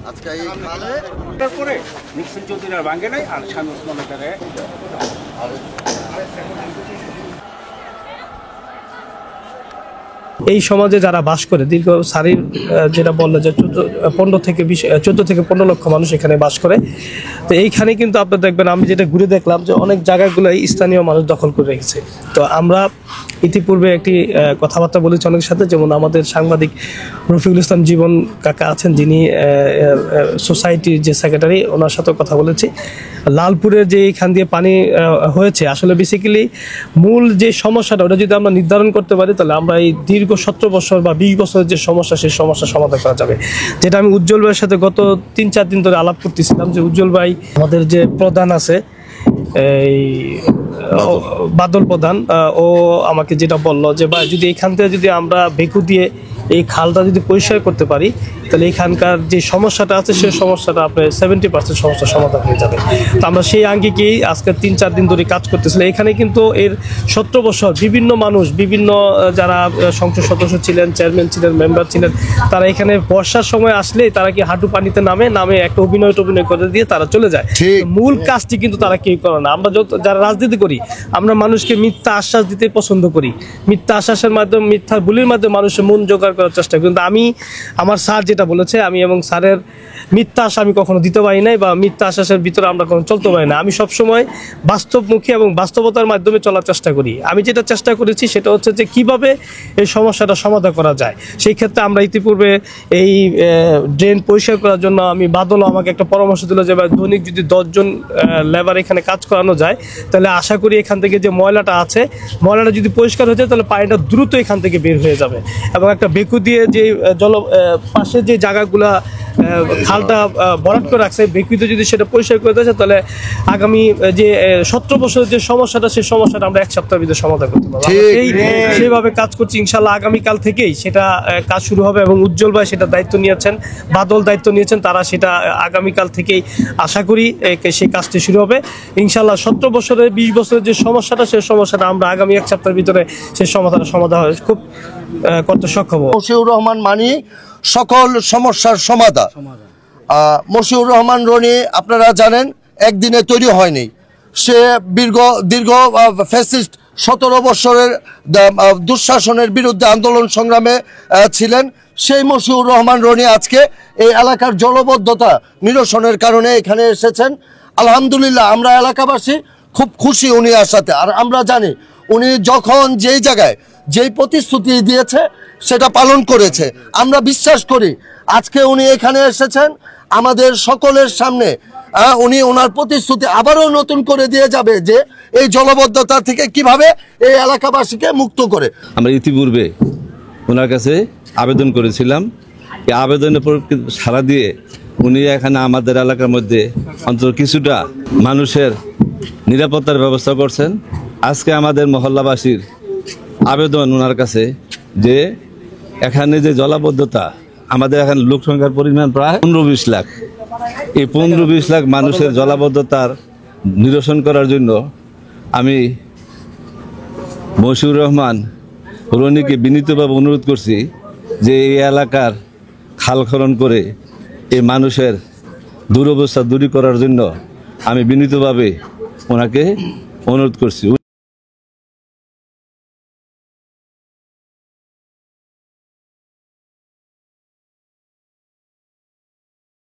আজকে এই খালে পরে নিক্সন চৌধুরী আর ভাঙে নাই আর স্বামী ওসমানের দ্বারা এই সমাজে যারা বাস করে দীর্ঘ সারির যেটা বললো যে 14 থেকে 15 লক্ষ মানুষ এখানে বাস করে। তো এইখানে কিন্তু আপনি দেখবেন, আমি যেটা ঘুরে দেখলাম যে অনেক জায়গাগুলোই স্থানীয় মানুষ দখল করে রেখেছে। তো আমরা ইতিপূর্বে একটি কথাবার্তা বলেছি অনেকের সাথে, যেমন আমাদের সাংবাদিক রফিকুল ইসলাম জীবন কাকা আছেন, যিনি সোসাইটির যে সেক্রেটারি, ওনার সাথেও কথা বলেছি। লালপুরের যে এইখান দিয়ে পানি হয়েছে, আসলে বেসিক্যালি মূল যে সমস্যাটা ওটা যদি আমরা নির্ধারণ করতে পারি, তাহলে আমরা এই দীর্ঘ 17 বছর বা 20 বছরের যে সমস্যা, সেই সমস্যার সমাধান করা যাবে। যেটা আমি উজ্জ্বল ভাইয়ের সাথে গত 3-4 দিন ধরে আলাপ করতেছিলাম, যে উজ্জ্বল ভাই আমাদের যে প্রধান আছে, এই বাদল প্রধান, ও আমাকে যেটা বললো যে ভাই, যদি এখান থেকে যদি আমরা বেকু দিয়ে এই খালটা যদি পরিষ্কার করতে পারি, তাহলে এখানকার যে সমস্যাটা আছে সেই সমস্যাটা আপনার 70% সমস্যার সমাধান হয়ে যাবে। তো আমরা সেই আঙ্গিকেই আজকে 3-4 দিন ধরে কাজ করতেছিলাম। এখানে কিন্তু এর 17 বছর বিভিন্ন মানুষ, বিভিন্ন যারা সংসদ সদস্য ছিলেন, চেয়ারম্যান ছিলেন, মেম্বার ছিলেন, তারা এখানে বর্ষার সময় আসলেই তারা কি হাঁটু পানিতে নামে একটা অভিনয় করে দিয়ে তারা চলে যায়। মূল কাজটি কিন্তু তারা কেউ করে না। আমরা যারা রাজনীতি করি, আমরা মানুষকে মিথ্যা আশ্বাস দিতে পছন্দ করি। মিথ্যা আশ্বাসের মাধ্যমে, মিথ্যা বুলির মাধ্যমে মানুষের মন জোগাড় করার চেষ্টা করি। কিন্তু আমার স্যার যেটা বলেছে, আমি এবং স্যারের মিথ্যা আশা আমি কখনো দিতে পারি নাই, বা মিথ্যা আশ্বাসের ভিতরে আমরা কখনো চলতে পারি না। আমি সবসময় বাস্তবমুখী এবং বাস্তবতার মাধ্যমে চলার চেষ্টা করি। আমি যেটা চেষ্টা করেছি সেটা হচ্ছে যে কিভাবে এই সমস্যাটা সমাধান করা যায়। সেই ক্ষেত্রে আমরা ইতিপূর্বে এই ড্রেন পরিষ্কার করার জন্য আমি বাদলও আমাকে একটা পরামর্শ দিল যে দৈনিক যদি 10 জন লেবার এখানে কাজ করানো যায়, তাহলে আশা করি এখান থেকে যে ময়লাটা আছে, ময়লাটা যদি পরিষ্কার হয়ে যায়, তাহলে পানিটা দ্রুত এখান থেকে বের হয়ে যাবে। এবং একটা বেকু দিয়ে যে পাশে যে জায়গাগুলা খালটা ভরাট করে রাখছে, বেকুতে যদি সেটা পরিষ্কার করে দেয়, তাহলে আগামী যে 17 বছরের যে সমস্যাটা, সেই সমস্যাটা আমরা 1 সপ্তাহের ভিতরে সমাধান করতে পারবো। সেইভাবে কাজ করছি। ইনশাল্লাহ আগামীকাল থেকেই সেটা কাজ শুরু হবে, এবং উজ্জ্বল ভাই সেটা দায়িত্ব নিয়েছেন, বাদল দায়িত্ব নিয়েছেন, তারা সেটা আগামীকাল থেকেই আশা করি সেই কাজটি শুরু হবে ইনশাল্লাহ। 17 বছরের 20 বছরের যে সমস্যাটা, সেই সমস্যাটা আমরা আগামী 1 সপ্তাহের ভিতরে সেই সমাধান খুব করতে সক্ষম। মশিউর রহমান মানি সকল সমস্যার সমাধান। মশিউর রহমান রনি আপনারা জানেন একদিনে তৈরি হয়নি। সে দীর্ঘ ফ্যাসিস্ট 17 বছরের দুঃশাসনের বিরুদ্ধে আন্দোলন সংগ্রামে ছিলেন। সেই মশিউর রহমান রনি আজকে এই এলাকার জলবদ্ধতা নিরসনের কারণে এখানে এসেছেন। আলহামদুলিল্লাহ, আমরা এলাকাবাসী খুব খুশি উনি আসাতে। আর আমরা জানি উনি যখন যেই জায়গায় যেই প্রতিশ্রুতি দিয়েছে সেটা পালন করেছে। আমরা বিশ্বাস করি আজকে উনি এখানে এসেছেন আমাদের সকলের সামনে, উনি ওনার প্রতিশ্রুতি আবারও নতুন করে দিয়ে যাবে, যে এই জলবদ্ধতা থেকে কিভাবে এই এলাকাবাসীকে মুক্ত করে। আমরা ইতিপূর্বে ওনার কাছে আবেদন করেছিলাম। এই আবেদনের পর সাড়া দিয়ে উনি এখানে আমাদের এলাকার মধ্যে অন্তত কিছুটা মানুষের নিরাপত্তার ব্যবস্থা করছেন। আজকে আমাদের মহল্লাবাসীর আবেদন ওনার কাছে যে এখানে যে জলাবদ্ধতা, আমাদের এখানে লোক সংখ্যার পরিমাণ প্রায় 15-20 লাখ। এই 15-20 লাখ মানুষের জলাবদ্ধতার নিরসন করার জন্য আমি মশিউর রহমান রনিকে বিনীতভাবে অনুরোধ করছি যে এই এলাকার খাল খনন করে এই মানুষের দুরবস্থা দূর করার জন্য আমি বিনীতভাবে ওনাকে অনুরোধ করছি।